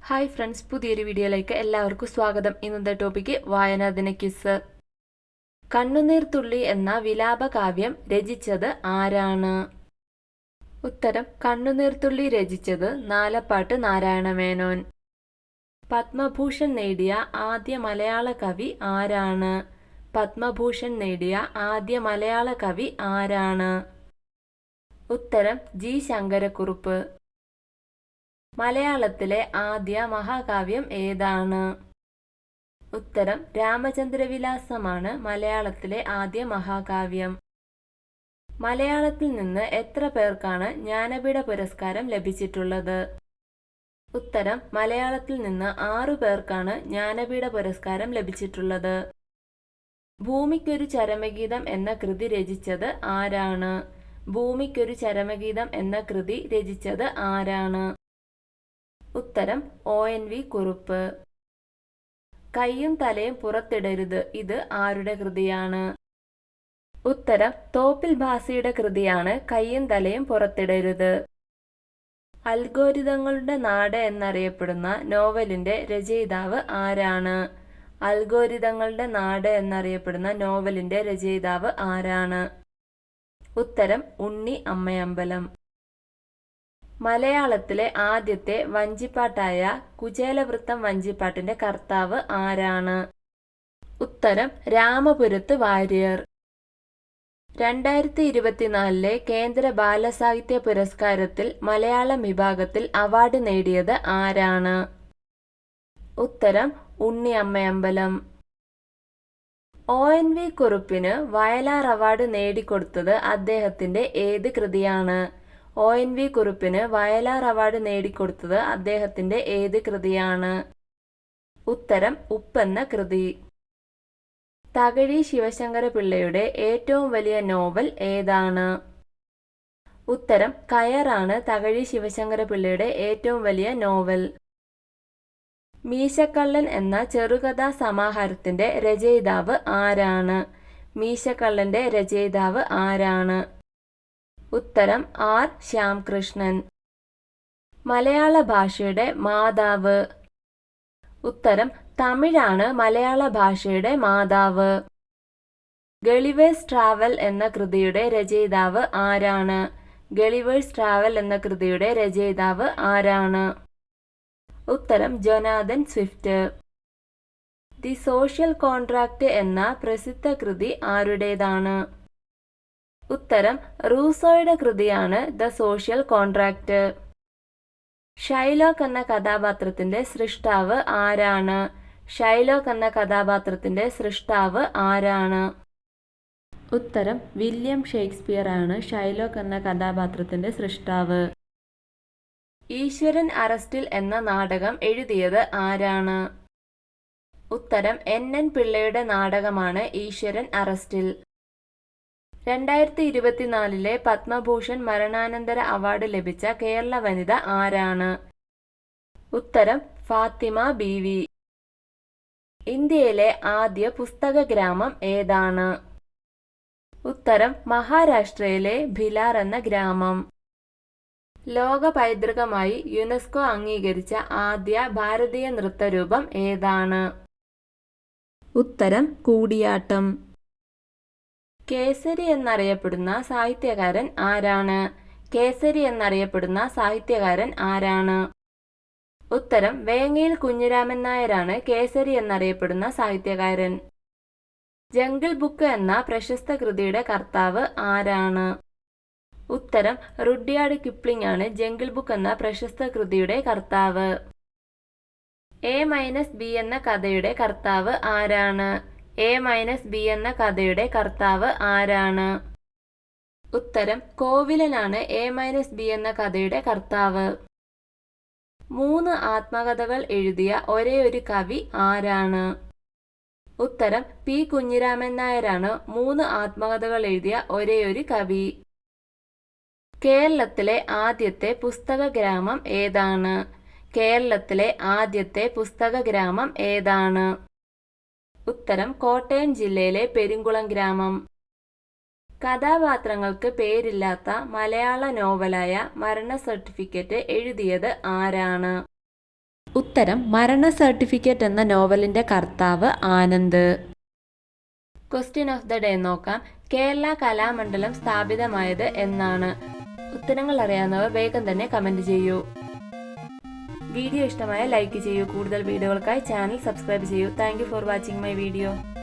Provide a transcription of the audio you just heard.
Hi friends, പുതിയൊരു വീഡിയോയിലേക്ക് എല്ലാവർക്കും സ്വാഗതം. ഇന്നത്തെ ടോപ്പിക്ക് വായനാദിന ക്വിസ്. കണ്ണുനീർത്തുള്ളി എന്ന വിലാപകാവ്യം രചിച്ചത് ആരാണ്? ഉത്തരം കണ്ണുനീർത്തുള്ളി രചിച്ചത് നാലപ്പാട്ട് നാരായണമേനോൻ. പത്മഭൂഷൺ നേടിയ ആദ്യ മലയാള കവി ആരാണ്? പത്മഭൂഷൺ നേടിയ ആദ്യ മലയാള കവി ആരാണ്? ഉത്തരം ജി ശങ്കരക്കുറുപ്പ്. മലയാളത്തിലെ ആദ്യ മഹാകാവ്യം ഏതാണ്? ഉത്തരം രാമചന്ദ്രവിലാസമാണ് മലയാളത്തിലെ ആദ്യ മഹാകാവ്യം. മലയാളത്തിൽ നിന്ന് എത്ര പേർക്കാണ് ജ്ഞാനപീഠ പുരസ്കാരം ലഭിച്ചിട്ടുള്ളത്? ഉത്തരം മലയാളത്തിൽ നിന്ന് 6 പേർക്കാണ് ജ്ഞാനപീഠ പുരസ്കാരം ലഭിച്ചിട്ടുള്ളത്. ഭൂമിക്കൊരു ചരമഗീതം എന്ന കൃതി രചിച്ചത് ആരാണ്? ഭൂമിക്കൊരു ചരമഗീതം എന്ന കൃതി രചിച്ചത് ആരാണ്? ഉത്തരം ONV കുറുപ്പ്. കൈയും തലയും പുറത്തിടരുത്, ഇത് ആരുടെ കൃതിയാണ്? ഉത്തരം തോപ്പിൽ ഭാസിയുടെ കൃതിയാണ് കൈയും തലയും പുറത്തിടരുത്. അൽഗോരിതങ്ങളുടെ നാട് എന്നറിയപ്പെടുന്ന നോവലിന്റെ രചയിതാവ് ആരാണ്? അൽഗോരിതങ്ങളുടെ നാട് എന്നറിയപ്പെടുന്ന നോവലിന്റെ രചയിതാവ് ആരാണ്? ഉത്തരം ഉണ്ണി അമ്മയമ്പലം. മലയാളത്തിലെ ആദ്യത്തെ വഞ്ചിപ്പാട്ടായ കുചേലവൃത്തം വഞ്ചിപ്പാട്ടിന്റെ കർത്താവ് ആരാണ്? ഉത്തരം രാമപുരത്ത് വാര്യർ. 2024 കേന്ദ്ര ബാലസാഹിത്യ പുരസ്കാരത്തിൽ മലയാളം വിഭാഗത്തിൽ അവാർഡ് നേടിയത് ആരാണ്? ഉത്തരം ഉണ്ണി അമ്മയമ്പലം. ONV കുറുപ്പിന് വയലാർ അവാർഡ് നേടിക്കൊടുത്തത് അദ്ദേഹത്തിന്റെ ഏത് കൃതിയാണ്? ONV കുറുപ്പിന് വയലാർ അവാർഡ് നേടിക്കൊടുത്തത് അദ്ദേഹത്തിന്റെ ഏത് കൃതിയാണ്? ഉത്തരം ഉപ്പെന്ന കൃതി. തകഴി ശിവശങ്കര പിള്ളയുടെ ഏറ്റവും വലിയ നോവൽ ഏതാണ്? ഉത്തരം കയറാണ് തകഴി ശിവശങ്കര പിള്ളയുടെ ഏറ്റവും വലിയ നോവൽ. മീശക്കള്ളൻ എന്ന ചെറുകഥാ സമാഹാരത്തിന്റെ രചയിതാവ് ആരാണ്? മീശക്കള്ളന്റെ രചയിതാവ് ആരാണ്? ഉത്തരം R ശ്യാംകൃഷ്ണൻ. മലയാള ഭാഷയുടെ മാതാവ്. ഉത്തരം തമിഴാണ് മലയാള ഭാഷയുടെ മാതാവ്. ഗളിവേഴ്സ് ട്രാവൽ എന്ന കൃതിയുടെ രചയിതാവ് ആരാണ്? ഗളിവേഴ്സ് ട്രാവൽ എന്ന കൃതിയുടെ രചയിതാവ് ആരാണ്? ഉത്തരം Jonathan Swift. The social contract എന്ന പ്രസിദ്ധ കൃതി ആരുടേതാണ്? ഉത്തരം റൂസോയുടെ കൃതിയാണ് ദ സോഷ്യൽ കോൺട്രാക്ട്. ഷൈലോക്ക് എന്ന കഥാപാത്രത്തിന്റെ സൃഷ്ടാവ് ആരാണ്? ഷൈലോക്ക് എന്ന കഥാപാത്രത്തിന്റെ സൃഷ്ടാവ് ആരാണ്? ഉത്തരം വില്യം ഷേക്സ്പിയർ ആണ് ഷൈലോക്ക് എന്ന കഥാപാത്രത്തിന്റെ സൃഷ്ടാവ്. ഈശ്വരൻ അറസ്റ്റിൽ എന്ന നാടകം എഴുതിയത് ആരാണ്? ഉത്തരം NN പിള്ളയുടെ നാടകമാണ് ഈശ്വരൻ അറസ്റ്റിൽ. 2024 പത്മഭൂഷൺ മരണാനന്തര അവാർഡ് ലഭിച്ച കേരള വനിത ആരാണ്? ഉത്തരം ഫാത്തിമ ബീവി. ഇന്ത്യയിലെ ആദ്യ പുസ്തക ഗ്രാമം ഏതാണ്? ഉത്തരം മഹാരാഷ്ട്രയിലെ ഭിലാർ എന്ന ഗ്രാമം. ലോക പൈതൃകമായി യുനെസ്കോ അംഗീകരിച്ച ആദ്യ ഭാരതീയ നൃത്തരൂപം ഏതാണ്? ഉത്തരം കൂടിയാട്ടം. കേസരി എന്നറിയപ്പെടുന്ന സാഹിത്യകാരൻ ആരാണ്? കേസരി എന്നറിയപ്പെടുന്ന സാഹിത്യകാരൻ ആരാണ്? ഉത്തരം വേങ്ങയിൽ കുഞ്ഞിരാമൻ നായരാണ് കേസരി എന്നറിയപ്പെടുന്ന സാഹിത്യകാരൻ. ജംഗിൾ ബുക്ക് എന്ന പ്രശസ്ത കൃതിയുടെ കർത്താവ് ആരാണ്? ഉത്തരം റുഡ്യാർഡ് കിപ്ലിംഗ് ആണ് ജംഗിൾ ബുക്ക് എന്ന പ്രശസ്ത കൃതിയുടെ കർത്താവ്. A-B എന്ന കഥയുടെ കർത്താവ് ആരാണ്? A-B എന്ന കഥയുടെ കർത്താവ് ആരാണ്? ഉത്തരം കോവിലനാണ് A-B എന്ന കഥയുടെ കർത്താവ്. 3 ആത്മകഥകൾ എഴുതിയ ഒരേ ഒരു കവി ആരാണ്? ഉത്തരം P കുഞ്ഞിരാമൻ നായരാണ് 3 ആത്മകഥകൾ എഴുതിയ ഒരേയൊരു കവി. കേരളത്തിലെ ആദ്യത്തെ പുസ്തക ഗ്രാമം ഏതാണ്? കേരളത്തിലെ ആദ്യത്തെ പുസ്തക ഗ്രാമം ഏതാണ്? ഉത്തരം കോട്ടയം ജില്ലയിലെ പെരുങ്കുളം ഗ്രാമം. കഥാപാത്രങ്ങൾക്ക് പേരില്ലാത്ത മലയാള നോവലായ മരണ സർട്ടിഫിക്കറ്റ് എഴുതിയത് ആരാണ്? ഉത്തരം മരണ സർട്ടിഫിക്കറ്റ് എന്ന നോവലിന്റെ കർത്താവ് Anand. Question of the day നോക്കാം. കേരള കലാമണ്ഡലം സ്ഥാപിതമായത് എന്നാണ്? ഉത്തരങ്ങൾ അറിയാവുന്നവർ വേഗം തന്നെ കമന്റ് ചെയ്യൂ. വീഡിയോ ഇഷ്ടമായ ലൈക്ക് ചെയ്യൂ. കൂടുതൽ വീഡിയോകൾക്കായി ചാനൽ സബ്സ്ക്രൈബ് ചെയ്യൂ. Thank you for watching my video.